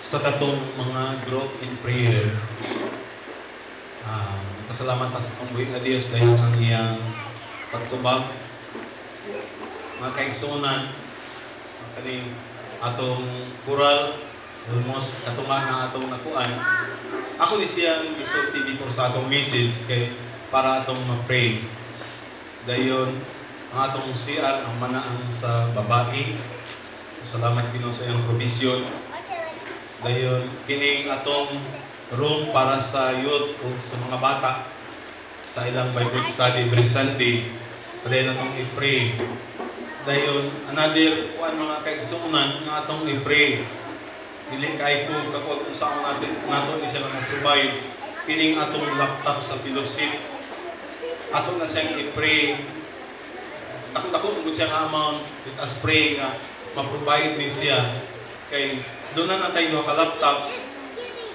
sa katong mga group in prayer. Pasalamat sa itong buhay nga Diyos dahil ang iyang pagtubag. Mga kaigsunan, kaning atong kural, almost katunga na atong nakuan. Ako ni siyang isulti dito sa atong message kay para atong ma-pray. Dayon, ang atong CR, ang manaan sa babae. Salamat Ginoo sa iyong provision. Dayon, kining atong room para sa youth o sa mga bata sa ilang Bible study every Sunday. Pwede na itong i-pray. Dayon, another mga kaigsunan nga atong i-pray. Dili kay po kapag kung saan natin siya lang mag-provide. Kining atong laptop sa fellowship. Atong na siyang i-pray. Takot-takot kung siya nga amount. Let us pray nga ma-provide din siya. Kay doon na tayo ka laptop.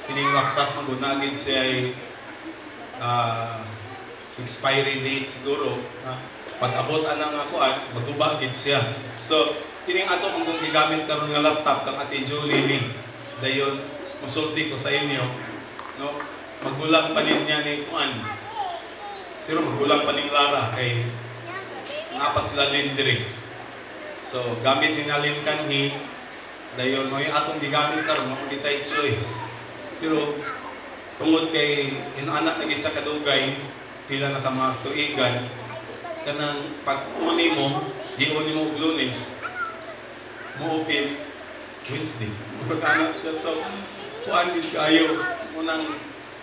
Kining laptop magunagin siya ay expiry date siguro. Pag abot anang akuan, magubagin siya. So, kining ato kung gigamit karon nga laptop kang Ate Julie ni. Dayon, musulti ko sa inyo, no? Magulang pa niya ni kuan. Siro magulang pa ni Clara kay nga sila lindri. So, gamit ni nalin kanhi. Dayon, mo yung atong gigamit karon mo kitay choice. Pero tungod kay inaanak na sa kadugay, pila na ka mga tuigan, kanang pag-uni mo, di-uni mo Lunes, mo open Wednesday. Pagkaanak siya, so kuhaan din kayo, munang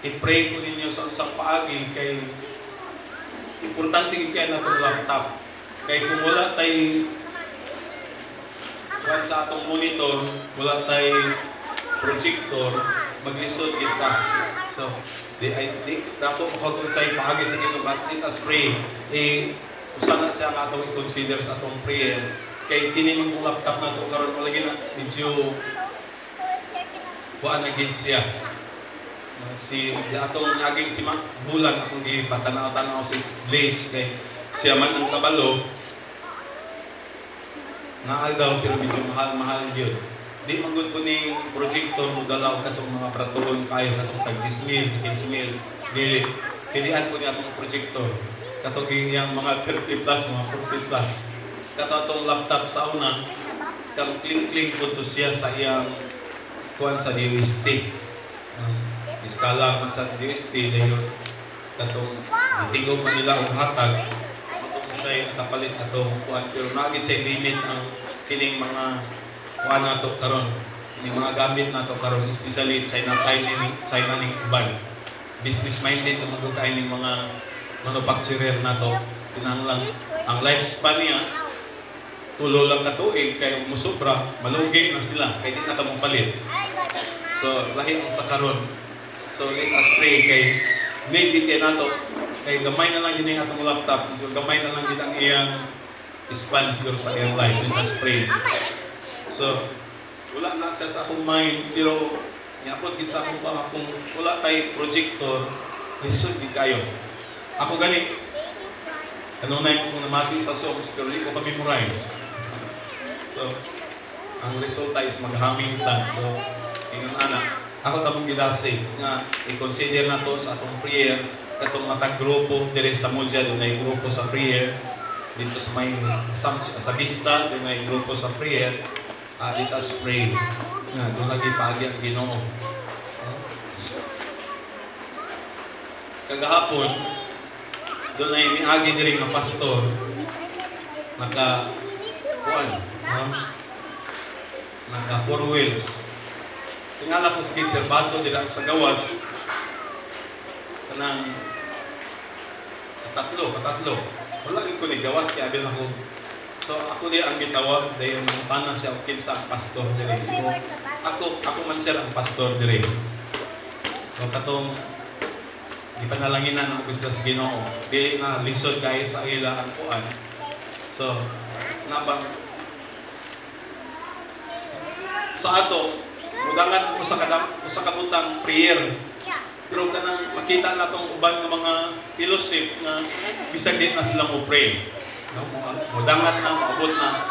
i-pray po ninyo sa isang paagi, kay importante kayo na itong laptop. Kay kung wala tayo sa atong monitor, wala tayo projector, maglisod kita. So, dato ko sa ipahagi sa inyo, but let us pray. Usa na siya nga atong i-consider sa atong prayer. Kay kinining kong laptop na ito, karoon mo lagi na medyo buwan na gid siya. Si atong naging si Bulan, akong ipatanaw-tanaw si Blaze, kay siya man ang kabalo, naagaw pero medyo mahal-mahal yun. Di magod ko ning projector mo dalaw katong mga pratuhon kayo katong tag 6,000, 15,000 dili. Pilihan ko niya atong projector. Katong iyang mga 30 plus, mga 40 plus. Katong laptop sa una, kang kling-kling po to siya sa iyang kuan sa DST. Iskala man sa DST dayon katong tingog man nila og hatag. Matong siya nakapalit atong kuan pero naagit sa limit ang kining mga kuan nato karon, ni mga gamit nato karon, especially China ning uban. Business minded na magugay ning mga manufacturer nato. Kinahanglan ang lifespan niya tulo lang ka tuig kay musobra, malugi na sila kay di na ka mapalit. So lahi ang sa karon. So let us pray kay need kay nato kay gamay na lang gid ang atong laptop, so gamay na lang gid ang iyang span siguro sa iyang life. Let us pray. So, wala na siya sa akong mind, pero niapot gid sa akong pa, kung wala tay projector, lisod gid kayo. Ako gani, kanunay ko namati sa songs, pero di ko pa memorize. So, ang resulta is maghaming tan. So, ingon ana, ako tamong gidasig nga i-consider na to sa atong prayer, katong matag grupo dire sa Mudya, doon ay grupo sa prayer. Dito sa may sa Vista, doon ay grupo sa prayer. Let us pray. Doon lagi paagi ang Ginoo. Kagahapon, doon ay miagi diri nga pastor. Naka 4 wheels. Tingala ko sa Kitcher Bato, dila sa gawas. Kanang katatlo. Wala ko ni gawas, kaya abil ako. So ako di ang gitawag dayon pana siya okay sa pastor dire. Ako man sir ang pastor dire. So katong ipanalanginan mo gusto sa Ginoo. Dili na lisod kay sa ila ang kuan. So nabang sa ato mudangan ko sa kabutang prayer. Pero kanang makita na tong uban ng mga fellowship na bisag din na silang pray. Mudangat na, maabot na,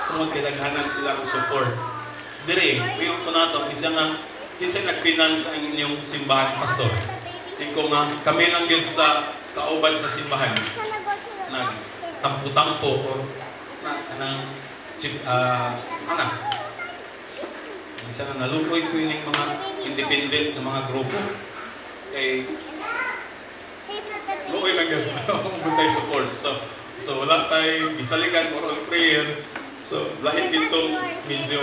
tungod kinaghanan sila ng support. Dire, mayroon ko na ito, isa nga Kinsa nag-finance ang inyong simbahan, pastor? Ikaw nga, kami lang yun sa kauban sa simbahan. Nagtampo-tampo o isa na nalukoy ko yung mga independent na mga grupo. Eh, lukoy lang yun. Huwag tayo support. So wala tayo isalikan or on prayer. So, lahat itong medyo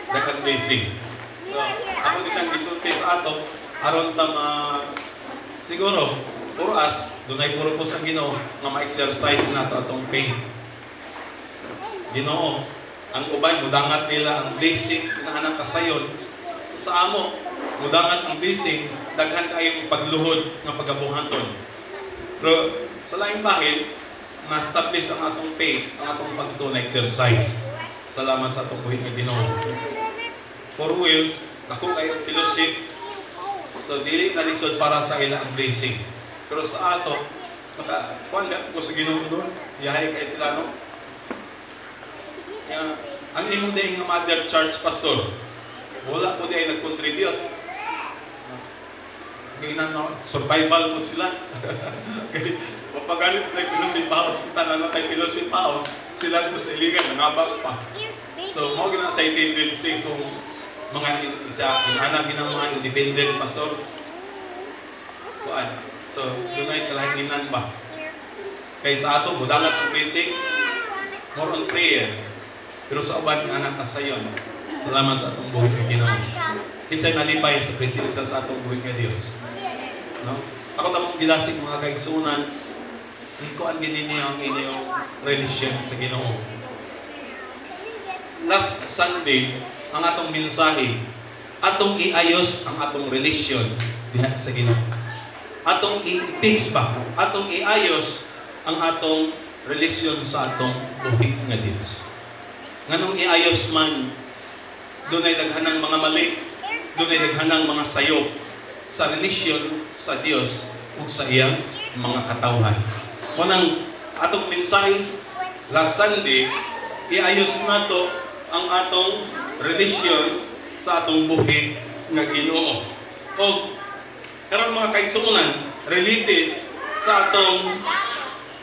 dapat basic. So, ako isang isulti sa ato, aron tam siguro, for us, dunay purpose ang Ginoo nga ma-exercise nato atong faith. Ginoo, ang uban mudangat nila ang blessing inahanap kasayon. Sa amo, mudangat ang blessing daghan kayong pagluhod nga pagabuhaton. Pero sa laing bahid, na-establish ang atong faith, ang atong pagtuna exercise. Salamat sa atong buhay nga Ginoo. For wills, ako kayo fellowship. So dili na lisod para sa ila ang blessing. Pero sa ato, kuan ko sa Ginoo doon, yahay kay sila no. Ang imong day nga mother church pastor, wala po di ay nag-contribute. Ganyan no, survival po sila. Mapagalit sila pinusin paos, kita na natay pinusin paos, sila po sa iligan, nangabag pa. So, mo gina sa tendency kung mga anak ng mga independent pastor. Kuan. So, doon ay kalahinan ba? Kaya sa ato, budalat ang basic, more on prayer. Pero sa uban ng anak kasayon, salamat sa atong buhay ng Ginoo. Kinsay nalipay sa presensya sa atong buhay ng Dios. No? Ako tamang gilasig mga kaigsunan, ikuan gini niya ang inyong religion sa Ginoo. Last Sunday, ang atong mensahe, atong iayos ang atong religion diha sa Ginoo. Atong i-fix ba? Atong iayos ang atong religion sa atong buhay nga Dios. Nganong iayos man, doon ay daghanang mga mali, doon ay daghanang mga sayop sa religion sa Dios ug sa iyang mga katawhan. Kunang atong mensahe last Sunday, iayos nato ang atong religion sa atong buhi nga Ginoo. O karon mga kaigsuonan related sa atong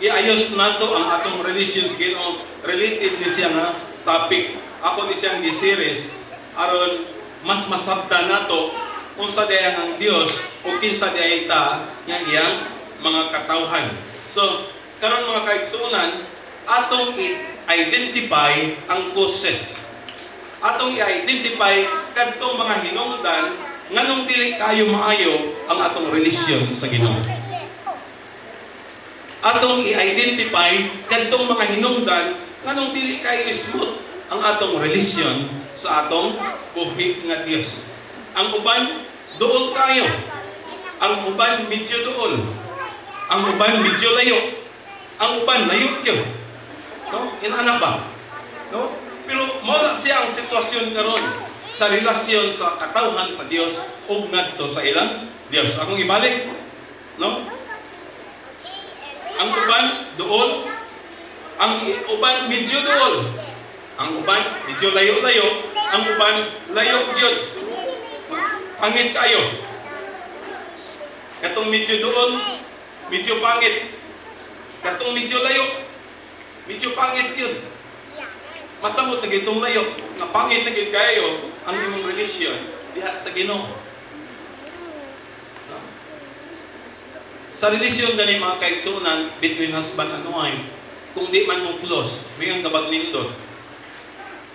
iayos nato ang atong religion sa Ginoo, related ni siya nga topic. Ako ni siyang gi-series aron mas masabtan nato kung sa dayang ang Dios o kinsa dayang ta nga iyang mga katawhan. So, karon mga kaigsuonan, atong i-identify ang causes. Atong i-identify kadtong mga hinungdan nganong dili kayo maayo ang atong religion sa Ginoo. Atong i-identify kadtong mga hinungdan nganong dili kayo smooth ang atong religion sa atong buhi nga Dios. Ang uban duol kayo. Ang uban medyo duol. Ang uban medyo layo. Ang uban layo kayo. No? Inana ba? No? Pero mao siya ang sitwasyon karon sa relasyon sa katawhan sa Dios ug ngadto sa ilang Dios. Akong ibalik. No? Ang uban duol. Ang uban medyo duol. Ang uban medyo layo-layo. Ang uban layo gyud. Pangit kayo. Katong medyo doon, medyo pangit. Katong medyo layo, medyo pangit yun. Masamot na gitong layo, na pangit na gid kayo ang imong religion diha sa Ginoo. No? Sa religion gani mga kaigsunan between husband and wife, kung di man mo close, may ang gabag nindot.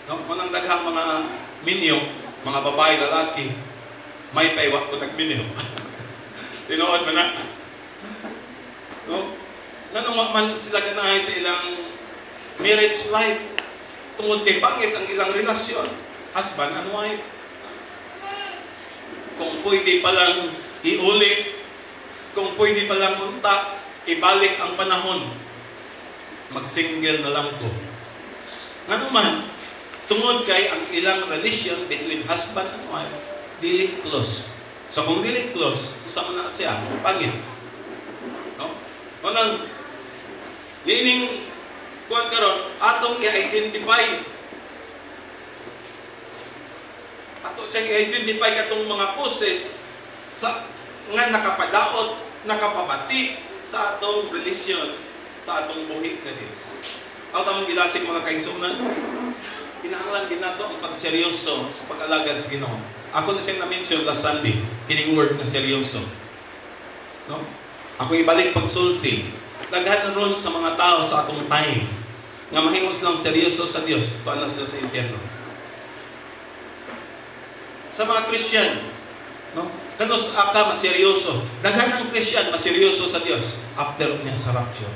No? Kunang daghang mga minyo, mga babae, lalaki, may paiwa ko nagminyo. Tinuod man na. No? Nanong man sila ganahay sa ilang marriage life. Tungod kay pangit ang ilang relasyon. Husband and wife. Kung pwede palang iulit, kung pwede palang unta, ibalik ang panahon. Mag-single na lang ko. Nga naman, tungod kay ang ilang relation between husband and wife, dili close. So kung dili close, usama na siya, pangit. No? Kunang, lining, kuwan karon, atong i-identify Ato siyang i-identify katong mga causes sa nga nakapadaot, nakapabati sa atong religion, sa atong buhit nga Dios. Aw tamong gilasig mga kaigsuonan, kinahanglan din nato ang pagseryoso sa pag-alagad sa Ginoo. Ako na siyang na-mention last Sunday, kining word na seryoso. No? Ako ibalik pagsulti. Daghan ron sa mga tao sa atong time nga mahimos lang seryoso sa Dios, tuan na sila sa impyerno. Sa mga Christian, no? Kanos aka maseryoso. Daghan ang Christian maseryoso sa Dios after niya sa rapture.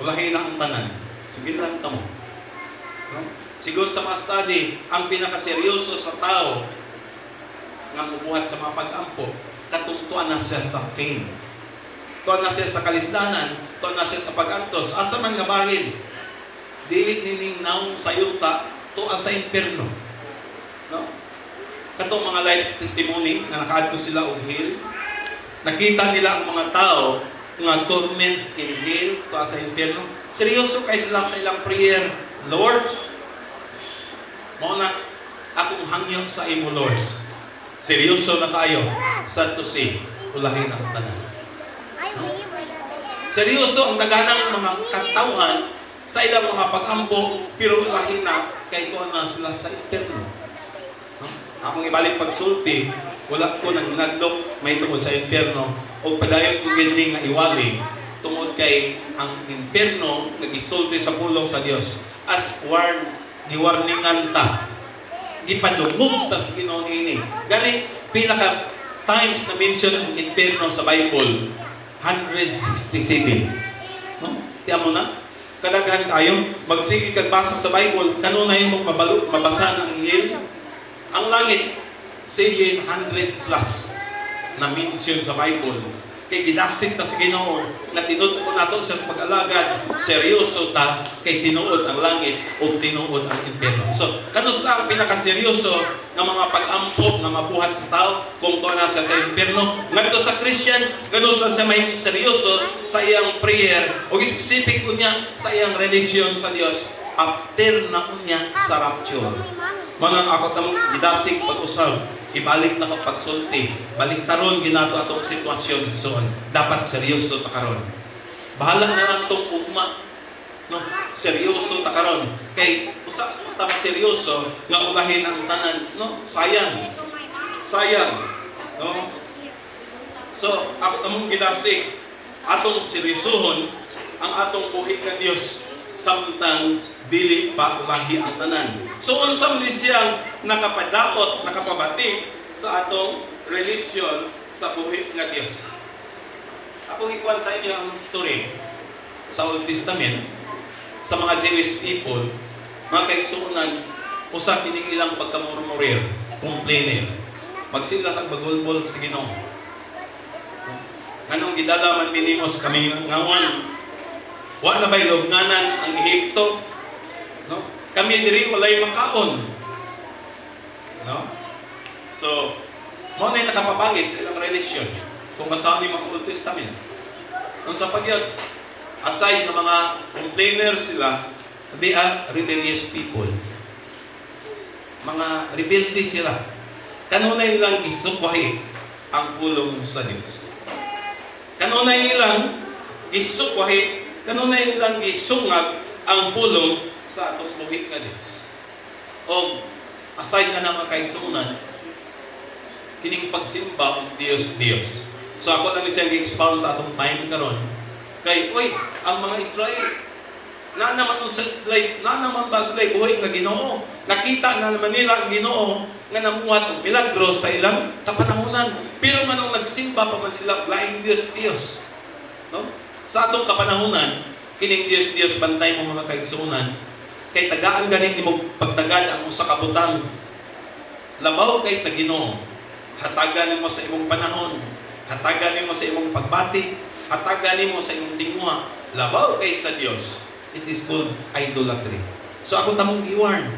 Ulahin na ang tanan. Sige lang mo. No? Sigon sa mga study, ang pinakaseryoso sa tao nga mubuhat sa mga pag-ampo, katungtuan na siya sa fame. Tuan na siya sa kalisdanan, tuan na siya sa pag-antos. Asa man nga bahin, dilit nining naong sa yuta, tuwa sa impyerno. No? Katong mga life testimony na nakaadto sila og hell, nakita nila ang mga tao nga torment in hell, tuwa sa impyerno. Seryoso kay sila sa ilang prayer, Lord, mao na akong hangyo sa imo, Lord. Seryoso na tayo sa to say, ulahin ang tanan. No? Seryoso ang daganang mga katawhan sa ilang mga pag-ampo, pero ulahin na kay tuwa na sila sa impyerno. Akong ibalik pagsulti, wala ko nang ginadlok may tungod sa impyerno o padayon kong gindi nga iwali tungod kay ang impyerno nagisulti sa pulong sa Dios as giwarningan ta, gipadungog ta sa Ginoo niini. Gani pinaka times na mention ang impyerno sa Bible, 167. No? Tiyan mo na? Kadaghan kayo, magsige kag basa sa Bible, kanunay mong mabasa ng hell. Ang langit, 700 plus na mention sa Bible. Kay ginasit ta sa Ginoo na tinuod ko nato sa pag-alagad, seryoso ta kay tinuod ang langit o tinuod ang impyerno. So, kanusta ang pinakaseryoso ng mga pag-ampo na mabuhat sa tao kung tuwa na siya sa impyerno? Ngadto sa Christian, kanusta siya may seryoso sa iyang prayer o specific niya sa iyang relasyon sa Dios after na niya sa rapture. Manang ako tamong gidasig pag-usab, ibalik na ko pagsulti, balik taron ginato atong sitwasyon soon. Dapat seryoso ta karon. Bahala na lang tong ugma, no? Seryoso ta karon. Kay usa ta seryoso nga ulahin ang tanan, no? Sayang. Sayang, no? So, ako tamong gidasig atong seryosohon ang atong buhit nga Dios samtang dili pa ulahi ang tanan. So unsa man siyang nakapadaot, nakapabati sa atong relasyon sa buhit nga Dios. Ako ikuan sa inyo ang story sa Old Testament sa mga Jewish people, mga kaigsuonan, usa kining ilang pagkamurmurir, complainer. Magsila kag bagulbol sa Ginoo. Anong gidala man minimos kami ngawan? Wa na bay lubnganan ang Ehipto, no? Kami diri walay makaon, no? So, mo na nakapabangit sa ilang relasyon kung basahin mo ang Old Testament. Nung sa pagyod, aside ng mga complainers sila, they are rebellious people. Mga rebelde sila. Kanunay nilang isukwahi ang pulong sa Diyos. Kanunay nilang isukwahi, kanunay nilang isungag ang pulong sa atong buhit nga Dios. O aside nga na mga kaigsuonan, kining pagsimba ng Dios. So ako lang isang i-expound sa atong time karon. Kay ang mga Israel na naman sila buhay nga Ginoo. Nakita na naman nila ang Ginoo nga namuhat og milagro sa ilang kapanahunan. Pero manong nagsimba pa man sila laing Dios. No? Sa atong kapanahunan, kining Dios bantay mo mga kaigsuonan, kay tagaan ganin nimo pagtagad ang usa ka butang. Labaw kay sa Ginoo. Hatagan nimo sa imong panahon, hatagan nimo sa imong pagbati, hatagan nimo sa imong tinguha. Labaw kay sa Dios. It is called idolatry. So ako tamong i-warn.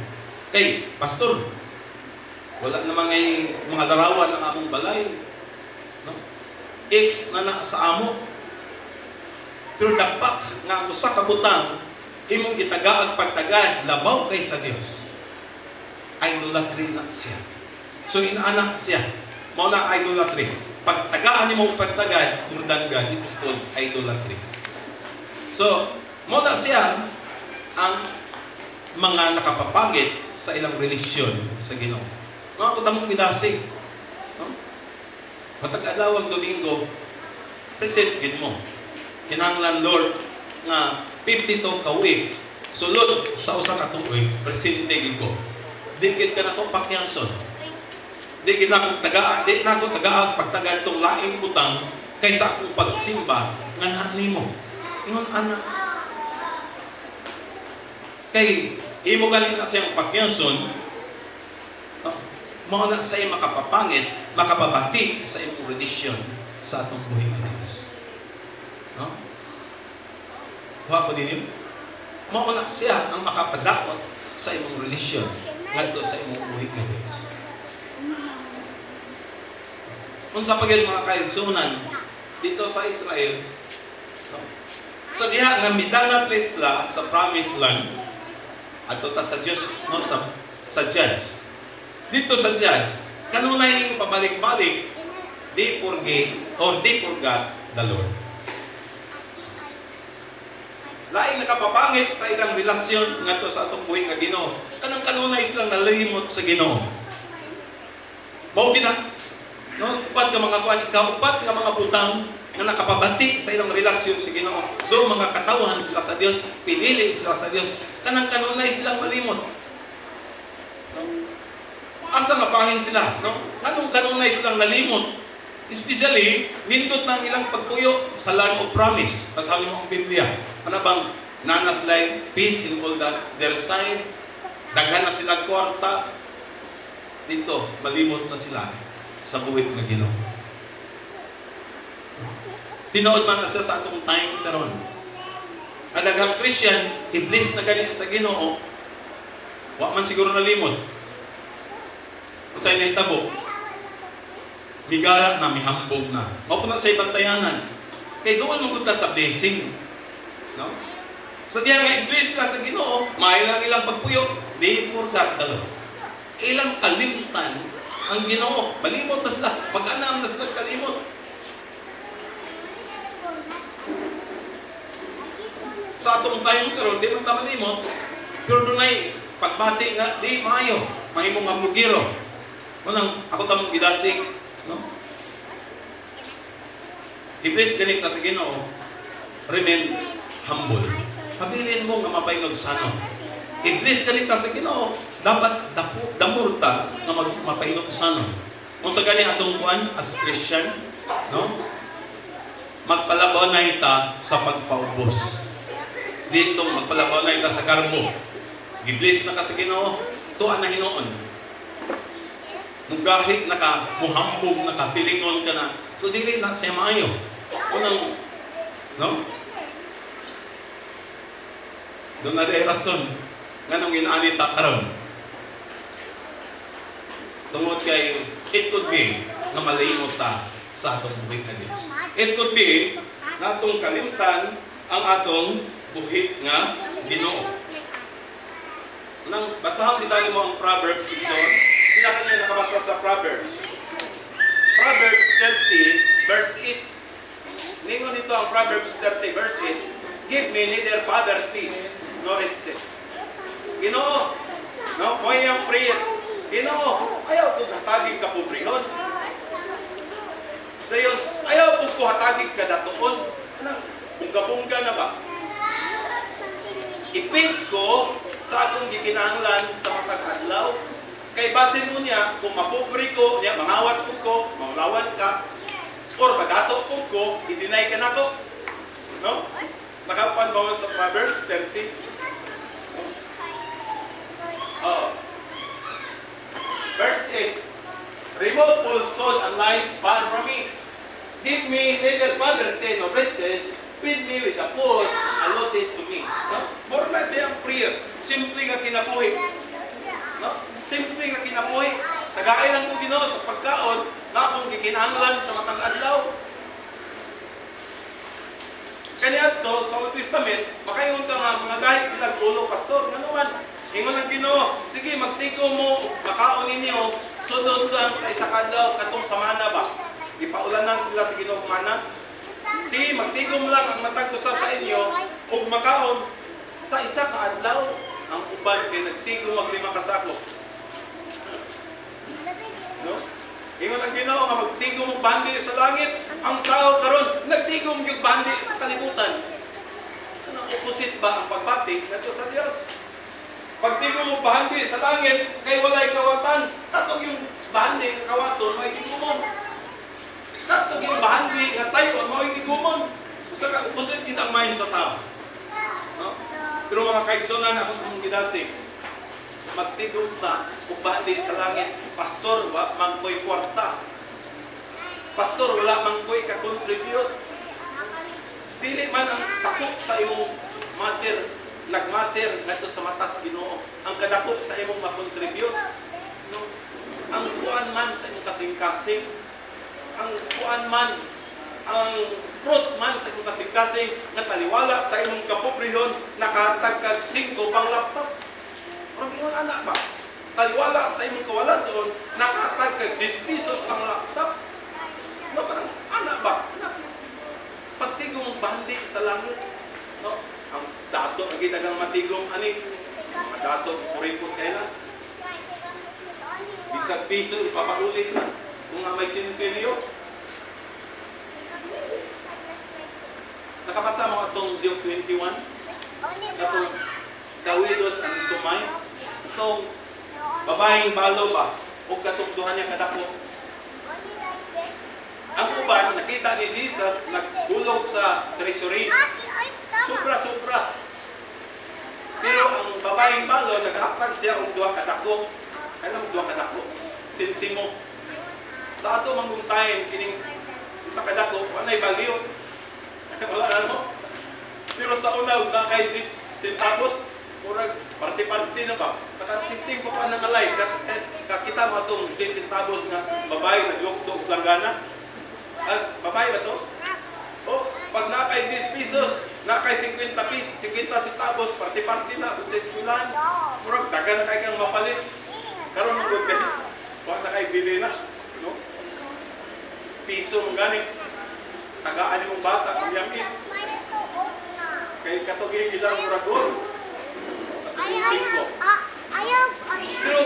Kay pastor, wala namang mga larawan ng among balay. No? X na sa amo. Pero dapat nga usa ka butang imong gitagaag pagtagad labaw kay sa Dios. idolatry na siya. So inaanak siya. Mao na idolatry. Pag tagaan nimo pagtagad, murdangan, it is called idolatry. So, mao na siya ang mga nakapapangit sa ilang relisyon sa Ginoo. Mga kutamong pidasig. No? Matag adlaw Domingo, present gid mo. Kinahanglan Lord nga 52 ka weeks sulod sa usa ka tuig presente gid ko. Di gid ka nako pakyason. Di gid nako tagaan pagtagad tong laing butang kaysa akong pagsimba nga nimo. Ingon anak. Kay imo galing na siyang pakyason, mao na sa makapapangit, makapabati sa imong relisyon sa atong buhay nga Dios. No? Wa po ninyo? Mao na siya ang makapadaot sa imong relisyon ngadto sa imong buhay nga Dios. Unsa pa gyud mga kaigsunan dito sa Israel, no? So diha nga midangat sila sa promised land adto ta sa Dios, no, sa judge. Dito sa judge, kanunay pabalik-balik, they forgot the Lord. Lain nakapapangit sa ilang relasyon ngadto sa atong buhi nga Ginoo. Kanang kanunay silang nalimot sa Ginoo. Mao gina, no, upat nga mga kuan, upat nga mga butang nga nakapabati sa ilang relasyon sa Ginoo. Do mga katawhan sila sa Dios, pinili sila sa Dios. Kanang kanunay silang malimot. No? Asa mapahin sila, no? Anong kanunay silang nalimot? Especially, nindot ng ilang pagpuyo sa land of promise. Pasabi mo ang Biblia. Ano bang nanas life, peace in all that their side? Daghan na sila kwarta. Dito, malimot na sila sa buhit ng Ginoo. Tinood man na siya sa atong time karon. Ang daghang Christian, iblis na ganyan sa Ginoo, wa man siguro nalimot. Usay na itabo, migara na, mihambog na. Mao po na sa ibang tayanan. Kay doon magpunta sa blessing. No? Sa diya nga iblis na sa Ginoo, mailang ilang pagpuyo, they forgot the Lord. Ilang kalimtan ang Ginoo. Malimot na sila. Pag-anam na sila kalimot. Sa atong tayong karon, di man ta malimot, pero dunay pagbati nga di maayo, mahimong hamburgero. Unang ako tamong gidasig, no? Iblis ganit na sa Ginoo, remain humble. Habilin mo nga mapaynog sano. Iblis ganit na sa Ginoo, dapat damurta nga mapaynog sano. Kung sa gani atong kuan as Christian, no? Magpalabaw na ita sa pagpaubos. Dito magpalabaw na ita sa karbo. Iblis na ka sa Ginoo, tuwa na hinoon. Nugahit na ka, muhambog na ka, pilingon ka na. So, dili na siya maayo. Unang, no? Doon na rin rason. Ganong ginaanita karon. Tungod kay, it could be na malimot ta sa atong buhit na Diyos. It could be na atong kalimtan ang atong buhit nga Ginoo. Nang basahan kita mo ang Proverbs 6. Sila kanya nakabasa sa Proverbs. Proverbs 30, verse 8. Ningon dito ang Proverbs 30, verse 8. Give me neither poverty nor riches. Ginoo, no? Moy ang prayer. Ginoo, ayaw ko hatagig ka pobrehon. Dayon, ayaw ko hatagig ka datuon. Anong, bungga-bungga na ba? Ipid ko sa akong gikinahanglan sa matag adlaw. Kay basin mo niya, kung mapobre ko, niya, mangawat ko, maulawan ka, or madato ko, i-deny ka na ko. No? Nakapan ba sa Proverbs 30? Oh. Verse 8. Remove falsehood and lies far from me. Give me neither poverty nor riches. Feed me with the food allotted to me. No? More na siyang prayer. Simple nga kinabuhi. No? Simple nga kinabuhi. Tagaay lang ko Ginoo sa pagkaon na akong gikinahanglan sa matang adlaw. Kaniadto sa Old Testament, makaingon ka nga mga gahit sila ulo, pastor, nga naman, Ingon ang Ginoo, sige magtigo mo, makaon ninyo, sunod lang sa isa kadlaw katong samana ba. Ipaulanan sila sa Ginoo mana. Sige magtigo mo lang ang matag usa sa inyo ug makaon sa isa ka adlaw. Ang uban kay nagtigo maglima ka sako. No? Ingon ang Ginoo nga magtigo mo bandi sa langit, ang tao karon nagtigo mo bandi sa kalibutan. Ano opposite ba ang pagbati ngadto sa Dios? Pagtigo mo bahandi sa langit, kay walay kawatan. Katong yung bahandi nga kawaton, may tigumon. Katong yung bahandi nga tayo, may tigumon. Usa ka opposite din ang mind sa tao. No? Pero mga kaigsunan ako sa mong gidasig, magtigo ta kung bahandi sa langit. Pastor, mangkoy kwarta. Pastor, wala mangkoy ka-contribute. Dili man ang takok sa imong mater, nagmater ngadto sa matas Ginoo ang kadako sa imong makontribute, no? Ang kuan man sa imong kasing-kasing, ang kuan man, ang fruit man sa imong kasing-kasing nga taliwala sa imong kapobrehon nakahatag kag 5 pang laptop. Pero ingon anak ba? Taliwala sa imong kawalaton nakahatag kag 10 pesos pang laptop. No, parang anak ba? Pagtigong bandi sa langit, no? Ang dato lagi dagang matigong ani mga dato kuripot kay lang bisag piso ipapahulit na kung nga may sinsilyo. Nakabasa mo atong Diog 21 atong the widows and the mites, itong babaeng balo ba o katungduhan niya kadako. Ang uban nakita ni Jesus naghulog sa treasury. Sobra-sobra. Pero ang babaeng balo, naghatag siya og 2 kadako. Kanang 2 kadako? Sentimo. Sa ato manggung time, kining isa kadako, anay value. Wala na mo. Pero sa una, na kay 10 centavos, murag parti-parti na ba? Nakatesting pa pa ng alay. Kakita mo itong 10 centavos nga babae, naglukto og langgana. Babae ba to? O, pag nakay 10 pesos, nakay 50 pesos, 50 centavos, parti-parti na, sa eskulan. Murag, taga na kayo kang mapalit. Karoon mo good kayo. Huwag na kayo bili na. No? Piso mong ganing. Tagaan yung bata, kung yamin. Kaya katugin ilang muragol. Katugin 5. Pero,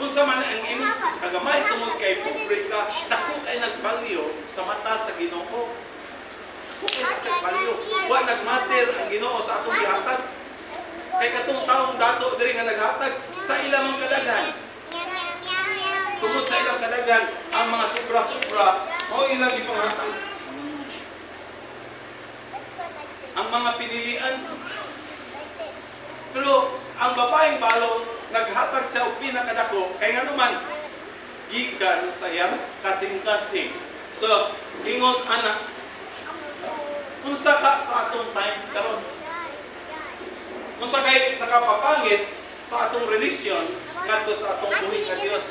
kung sa man ang imong kagamay, tungod kay pobre ka, dako kay nagbalyo sa mata sa Ginoo. Sa value. Wa nagmater ang Ginoo sa atong gihatag. Kay katong taong dato diri nga naghatag sa ilang kadaghan. Tungod sa ilang kadaghan, ang mga sobra-sobra mao ilang ipanghatag. Ang mga pinilian. Pero ang babaeng balo naghatag sa og pinakadako kay nganuman gikan sa iyang kasing-kasing. So, ingon anak, unsa ka sa atong time karon? Unsa kay nakapapangit sa atong religion ngadto sa atong buhi nga Dios?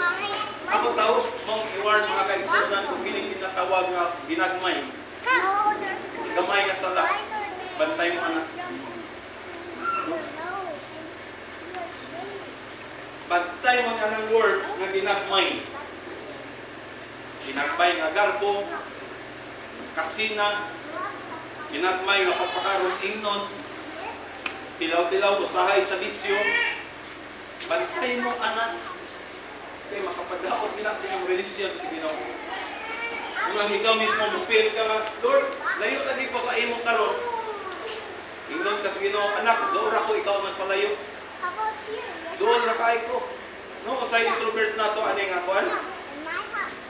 Ako tawo mong iwarn mga kaigsunan kung kining tinatawag nga ginagmay. Gamay nga sala. Bantay mo anak. Bantay mo nga ng word nga ginagmay. Ginagmay nga garbo, kasina, ginagmay nga pagpakaroon ingnon, tilaw-tilaw, usahay sa bisyo. Bantay mo anak. Kaya makapadaot na sa iyong religion sa Ginoo. Kung ikaw mismo mupil ka nga, Lord, layo lagi ko sa imo karon. Ingnon ka sa Ginoo, anak, doon ako ikaw magpalayo. Doon ra kay ko. No, usay introverse nato ani nga kuan.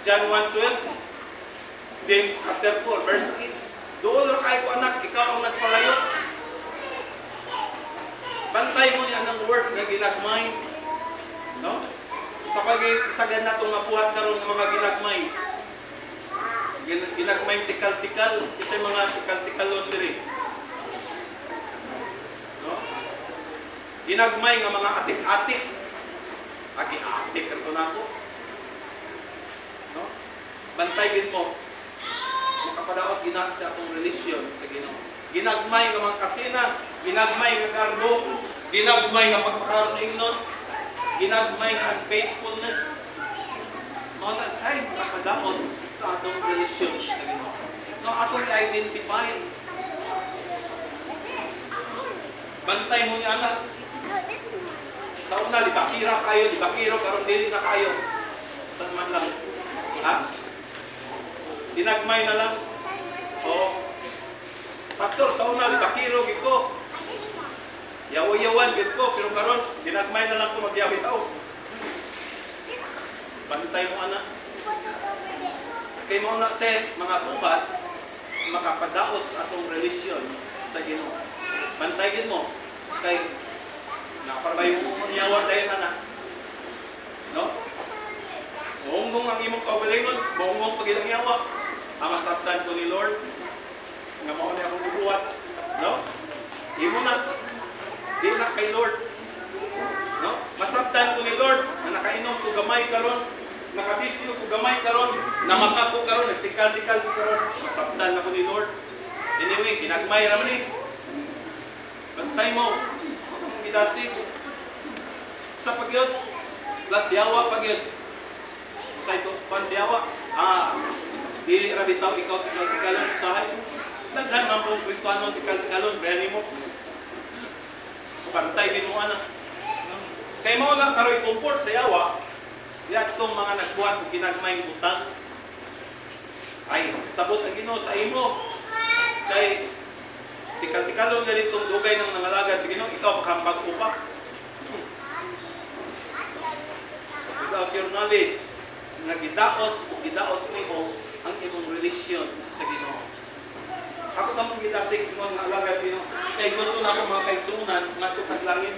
John 1:12. James chapter 4 verse 8. Doon ra kay ko anak, ikaw ang nagpalayo. Bantay mo niya ang word nga ginagmay. No? Sa pag-isagan nato nga buhat karon ng mga ginagmay. Ginagmay tikal-tikal, isa mga tikal-tikalon diri. No? Ginagmay nga mga atik-atik. Agi-atik kanto nako. No? Bantay gid mo. Makapadaot gina sa atong religion sa Ginoo. Ginagmay nga mga kasina, ginagmay nga garbo, ginagmay nga pagpakaroon ng ignon, ginagmay nga unfaithfulness, mga na-sign kapadaon sa atong relasyon sa Ginoo. No, atong i-identify. Bantay mo ni anak. Sa una, di ba kira kayo, di ba kiro, karon dili na kayo. Saan man lang. Ha? Dinagmay na lang. Oo. Pastor, sa una, di ba kiro, gid ko. Yawa-yawan, gid ko, pero karon dinagmay na lang ko magyaw-yaw. Bantay mo anak. Kay mo na sa mga tubat, makapadaot sa atong relasyon sa Ginoo. Bantay mo. Kay naparbayo mo niyawan dahil anak. No? Buong ang imong kaugalingon, buong pagilang yawa. Ang masabtan ko ni Lord, nga mao na akong bubuhat. No? Imo na. Di na kay Lord. No? Masabtan ko ni Lord, na nakainom ko gamay karon, nakabisyo ko gamay karon, namaka ko karon, nagtikal-tikal ko karon. Masabtan ako ni Lord. Anyway, ginagmay raman ni. Bantay mo. Ang gidasig. Sa pagyod, plus yawa pagyod. Sa ito, pansiyawa. Dili ra bitaw ikaw tikal-tikalon usahay. Daghan man pong Kristiyano tikal-tikalon, brani mo. Bantay din mo anak. Kay mo na karoy comfort sa yawa, diyan itong mga nagbuhat o ginagmayng butang. Ay, sabot ang Ginoo sa imo. Kay tikal-tikalon nga ditong dugay ng nangalagad sa Ginoo, ikaw makambag upa. Without your knowledge, nga gidaot mo ang imong relasyon sa Ginoo. Ako namang gidasig mo nga alagad sa Ginoo. Kay gusto na ako mga kaigsunan nga tukad langit.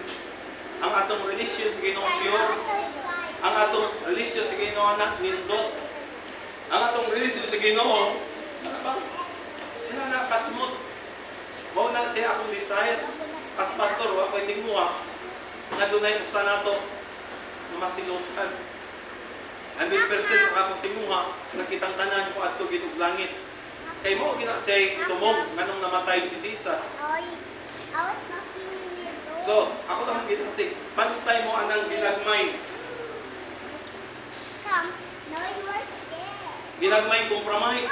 Ang atong relasyon sa Ginoo pure. Ang atong relasyon sa Ginoo anak nindot. Ang atong relasyon sa Ginoo, ano ba? Sila na kasmot. Mao na siya akong desire. As pastor, wa ko'y tinguha. Nga dunay usa nato na masinutan. 100% ang akong tinguha, nakitang tanan ko adto gid langit. Kay mo gina say tumong nganong namatay si Jesus. So, ako namang gid kasi bantay mo anang ginagmay. Ginagmay compromise.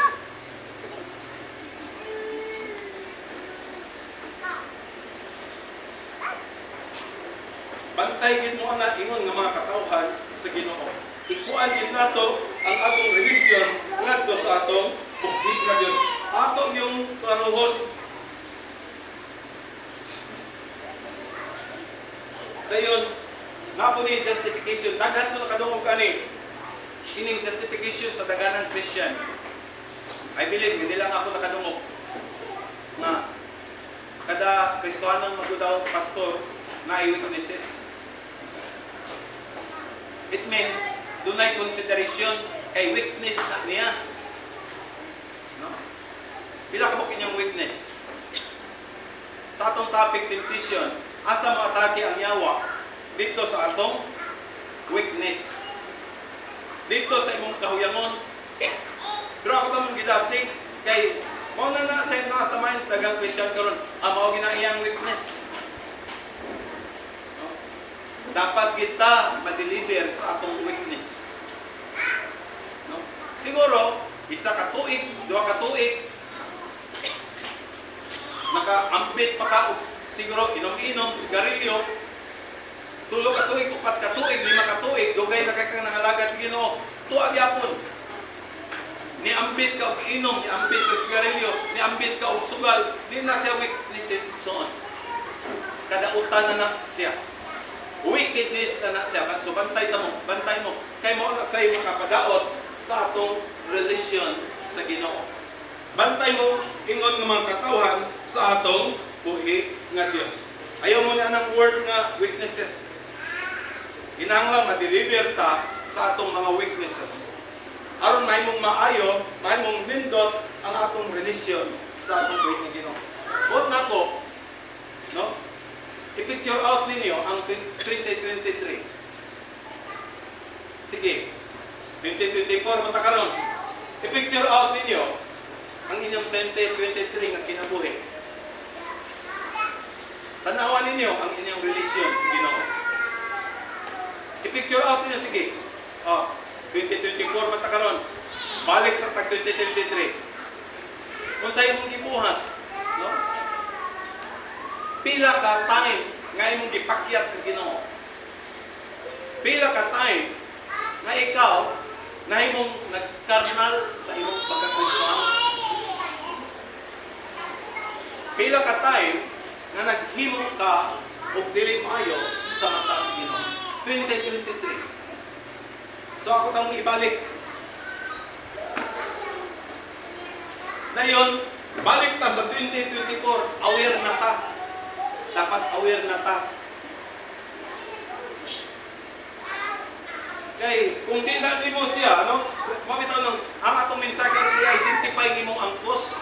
Bantay gid mo ana ingon nga mga katawhan sa Ginoo. Ikuan gid nato ang atong relasyon ngadto sa atong buhit nga Dios. Atong yung karuhot. Dayon, nga po ni justification. Daghan mo nakadungog kani. Kining justification sa daganan Christian. I believe hindi lang ako nakadungog na kada Kristiyano magdaw pastor na eyewitnesses. It means dunay consideration kay witness na niya. No? Pila ka mo kinyang witness? Sa atong topic temptation, asa mo atake ang yawa? Dito sa atong weakness. Dito sa imong kahuyangon. Pero ako tamong gidasig kay mo na sa nasa mind dagang Christian karon, mao gina iyang weakness. No? Dapat kita ma-deliver sa atong weakness. No? Siguro isa ka tuig, duha ka tuig, nakaambit pa ka siguro inom-inom, sigarilyo, tulo ka tuig, upat ka tuig, lima ka tuig, dugay na kang nangalagad sa Ginoo, tuag yapon. Niambit ka og inom, niambit ka og sigarilyo, niambit ka og sugal, di na siya weaknesses so on. Kadautan na siya. Wickedness na siya. So bantay mo. Kay mo na sa imong kapadaot sa atong relasyon sa Ginoo. Bantay mo ingon nga mga katawhan sa atong buhi nga Dios. Ayaw mo na ng word nga weaknesses. Kinahanglan ma-deliver ta sa atong mga weaknesses. Aron mahimong maayo, mahimong nindot ang atong relasyon sa atong buhi nga Ginoo. Huwag na to, no? I-picture out ninyo ang 2023. Sige, 2024 mata karon. I-picture out ninyo ang inyong 2023 nga kinabuhi. Tanawan ninyo ang inyong relasyon sa Ginoo. I-picture out ninyo, sige. 2024 mata karon. Balik sa tag 2023. Kung sa imong gibuhat, no? Pila ka time nga imong gipakyas ang Ginoo. Pila ka time nga ikaw na imong nagkarnal sa imong pagkakristohan. Pila ka time nga naghimo ka og dili maayo sa mata sa Ginoo. 2023. So ako nang ibalik. Dayon, balik ta sa 2024, aware na ta. Dapat aware na ta. Kay kung di na mo siya, ano? Mabitaw nang ang atong mensahe i-identify nimo ang cause.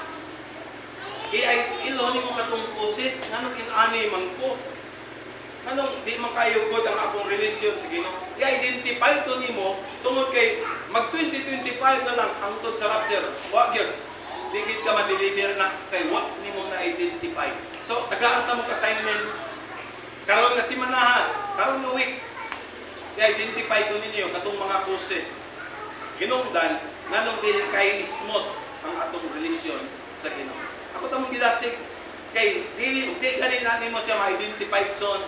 I-ilo nimo katong causes nganong inani man ko. Anong di man kayo good ang akong relasyon sa Ginoo? I-identify to nimo tungod kay mag 2025 na lang hangtod sa rapture. Wa gyud. Digid ka ma-deliver na kay wa nimo na identify. So tagaan ta mo ka assignment. Karon nga simanahan, karon nga week. I-identify to ninyo katong mga causes. Hinungdan nganong dili kay smooth ang atong relasyon sa Ginoo. Ako ta mong gidasig kay dili gani na nimo siya ma-identify son.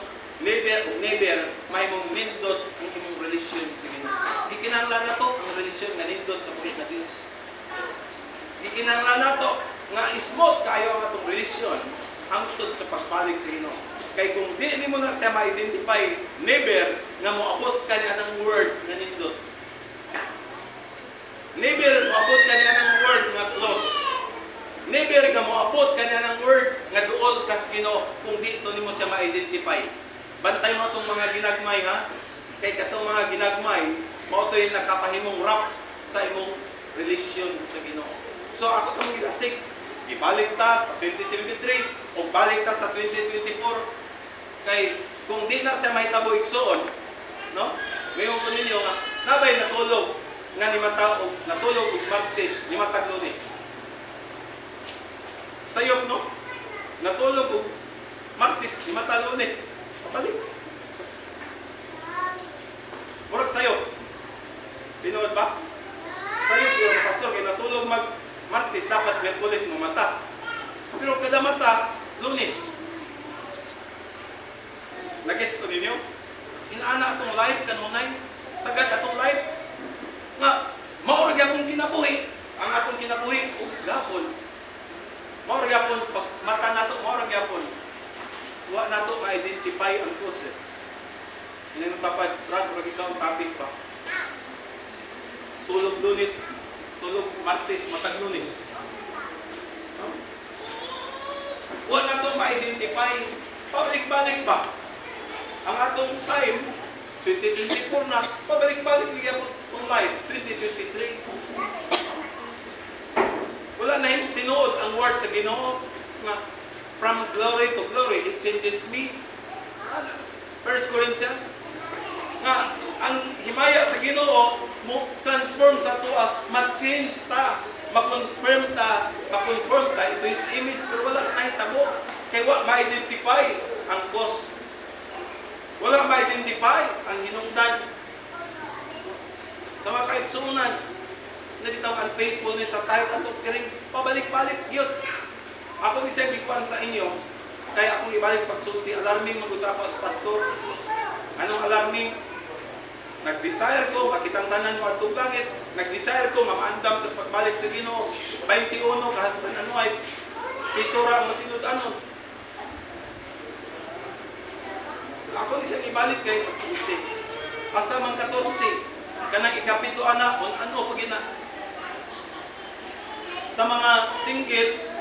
Never may mong nindot ang imong relasyon sa Ginoo. Gikinahanglan nato ang relasyon nga nindot sa buhit na Dios. Gikinahanglan nato nga smooth kayo ang atong relasyon hangtod sa pagbalik sa Ginoo. Kay kung di nimo na siya ma-identify, never nga moabot kanya ng word nga nindot. Never moabot kanya ng word nga close. Never nga moabot kanya ng word nga duol kas Ginoo kung di ito nimo siya ma-identify. Bantay mo itong mga ginagmay, ha? Kay katong mga ginagmay, mao ito yung nakapahimong rap sa imong relasyon sa Ginoo. So ako itong ginasig, ibalik ta sa 2023 o balik ta sa 2024. Kay kung di na siya mahitabo igsoon, no? Ngayon ko ninyo nga, nabay natulog nga 5 taon, natulog og Martes, 5 tag Lunes. Sayop, no? Natulog og Martes, 5 tag Lunes. Balik. Murag sayo. Tinuod ba? Sayo yung pastor kay natulog mag Martes dapat Miyerkules mo mata. Pero kada mata Lunes. Nagets ko ninyo? Inaana atong live kanunay. Sagad atong live. Nga mao ra gyapon kinabuhi. Ang atong kinabuhi ug gapon. Mao ra gyapon pag mata nato mao ra gyapon. Wa nato ma-identify ang causes. Inang tapad, Brad, wag ikaw ang topic pa. Tulog Lunes, tulog Martes, matag Lunes. No? Wa nato ma-identify, pabalik-balik pa. Ang atong time, 2024 na, pabalik-balik ligyan po itong life, 2023. Wala na yung tinuod ang word sa Ginoo nga, from glory to glory, it changes me. 1 Corinthians. Nga, ang himaya sa Ginoo mo transform sa tuwa, ma-change ta, ma-confirm ta, ito is image, pero wala na hitabo. Kaya wala ma-identify ang cause. Wala ma-identify ang hinungdan. Sa mga kaitsunan, nagitaw unfaithfulness sa tayo atong kiring pabalik-balik yun. Ako ni siya gikuan sa inyo, kaya akong ibalik pagsulti, alarming mag-usap ako sa pastor. Anong alarming? Nag-desire ko, makitang tanan mo at langit. Nag-desire ko, mamaandam, tapos pagbalik sa Ginoo. 21, kahasban ano ay, pitura ang matinud-anon. Ako ni siya ibalik kay pagsulti. Asa man 14, kanang ikapito ana, ano pag ina. Sa mga singgit,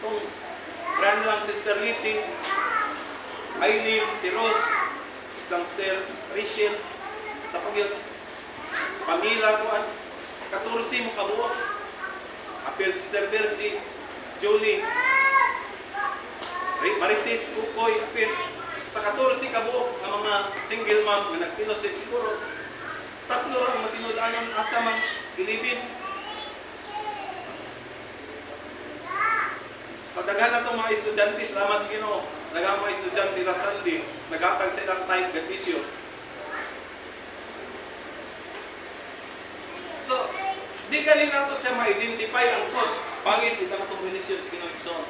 kung brand lang Sister Litty, Aileen, si Rose, Sister Rachel, sa pagyod, Pamila ko, 14 mo kabuo, Apel Sister Virgie, Julie, Marites, Kukoy, Apel, sa 14 kabuo ng mga single mom na nag-fellowship siguro, 3 ang matinud-anon asa mang ilibin. Sa daghan na itong mga estudyante, salamat sa Ginoo. Nagamay estudyante na Sunday, naghatag silang time gatisyo. So, di galing nato siya ma-identify ang cause. Pangit, di ka na itong relisyon sa Ginoong.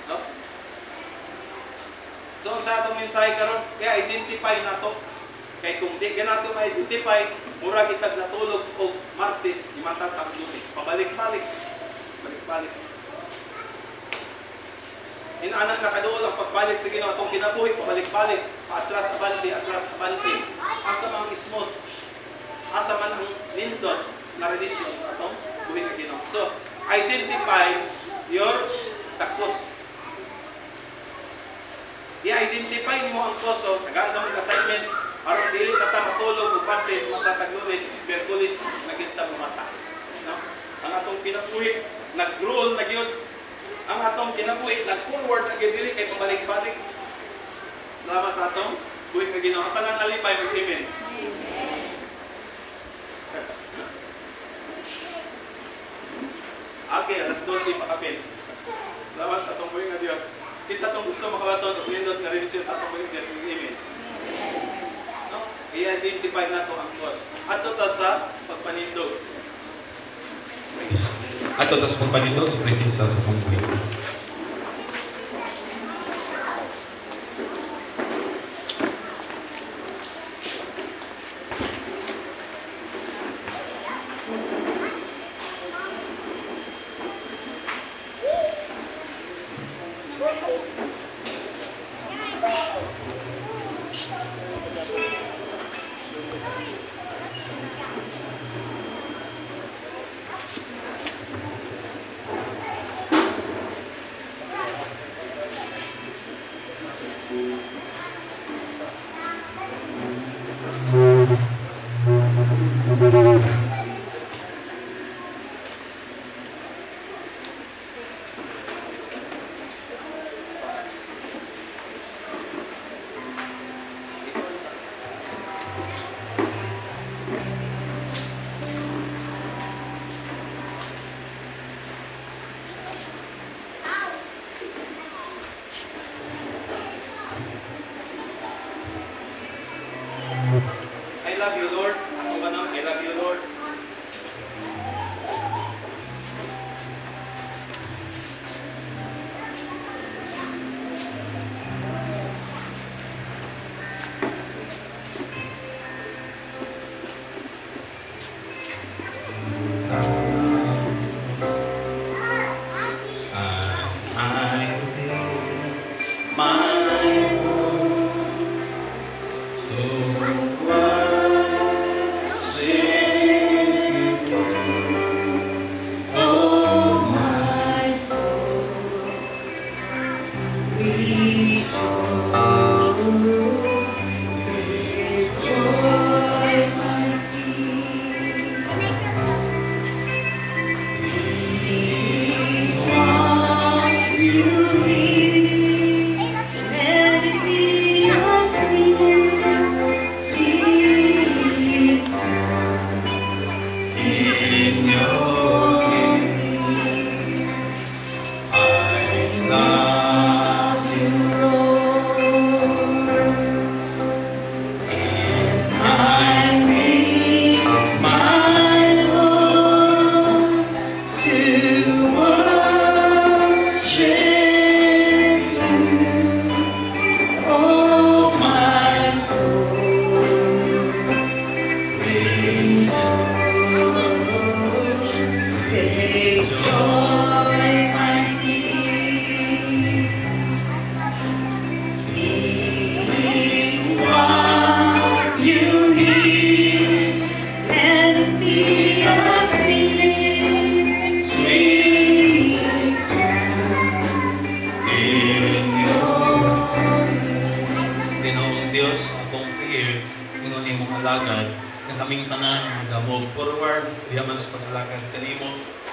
No? So, sa atong mensahe karon, kaya identify nato. Kaya kung di ka nato ma-identify, mura kitag natulog o Martes, imatatang Lunes. Pabalik-balik. Balik-balik. Inaanak na kadool ang pagbalik sa Ginoo atong kinabuhi, pabalik-balik. Atras abante, atras abante. Asa mang smooth. Asa man ang lindot na relisyon sa atong buhi ng Ginoo. So, identify your takos. I-identify mo ang koso, naganda mong assignment, aron dili na ta matulog o Martes, matatag Lunes, Miyerkules, nagkinta mo mata. No? Ang atong kinabuhi, nag-rule na gyud. Ang atong kinabuhi, nag-forward na gyud dili kay pabalik-balik. Salamat sa atong buhi nga Ginoo. Ang tanan nalipay mag-amen. Okay, alas 12 pakapin. Salamat sa atong buhi nga Dios. Kinsa atong gusto makabaton og nindot nga relisyon sa atong buhi nga mag-amen. No? I-identify nato ang cause. Ato ta sa pagpanindog. Ato tas pagpanindog sa presensya sa pambuhay. I love you, Lord. Ako ba nang I love you, Lord?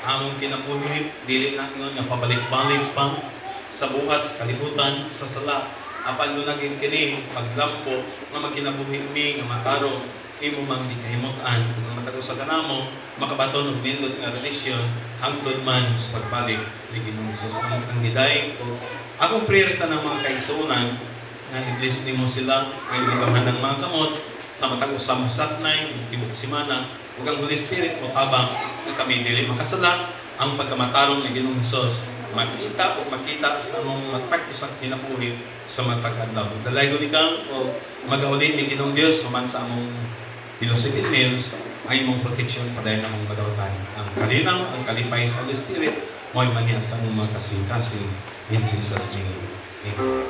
Among kinabuhi, dili na ingon nga pabalik-balik pa sa buhat, sa kalibutan, sa sala. Apan nung naging kini, paglampo, nga magkinabuhi mi, nga matarong, imo mang di kahimutan kung matag sa kanamo makabaton og nindot nga relasyon hangtod man sa pagbalik ni Ginoong Hesus ang giday ko akong prayers ta ng mga kaigsuonan nga i-bless nimo sila kay libahan ng mga kamot sa matag usa mo satnay tibok semana ug ang Holy Spirit mo tabang nga kami dili makasala ang pagkamatarong ni Ginoong Hesus makita o makita sa mong magpraktis sa kinabuhi sa matag adlaw dalay gud ikaw o magauli ni Ginoong Dios human sa among philosophy meals ay mong protection padayon na mong madawatan. Ang kalinaw, ang kalipay sa Holy Spirit, mo'y maniya sa mga kasing-kasing in Jesus' name. Amen.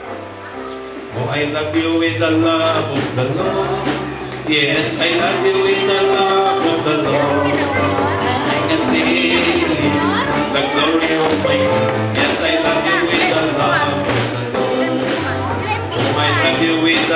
Oh, I love you with the love of the Lord. Yes, I love you with the love of the Lord. I can see the glory of my God. Yes, I love you with the love of the Lord. Oh, I love you with the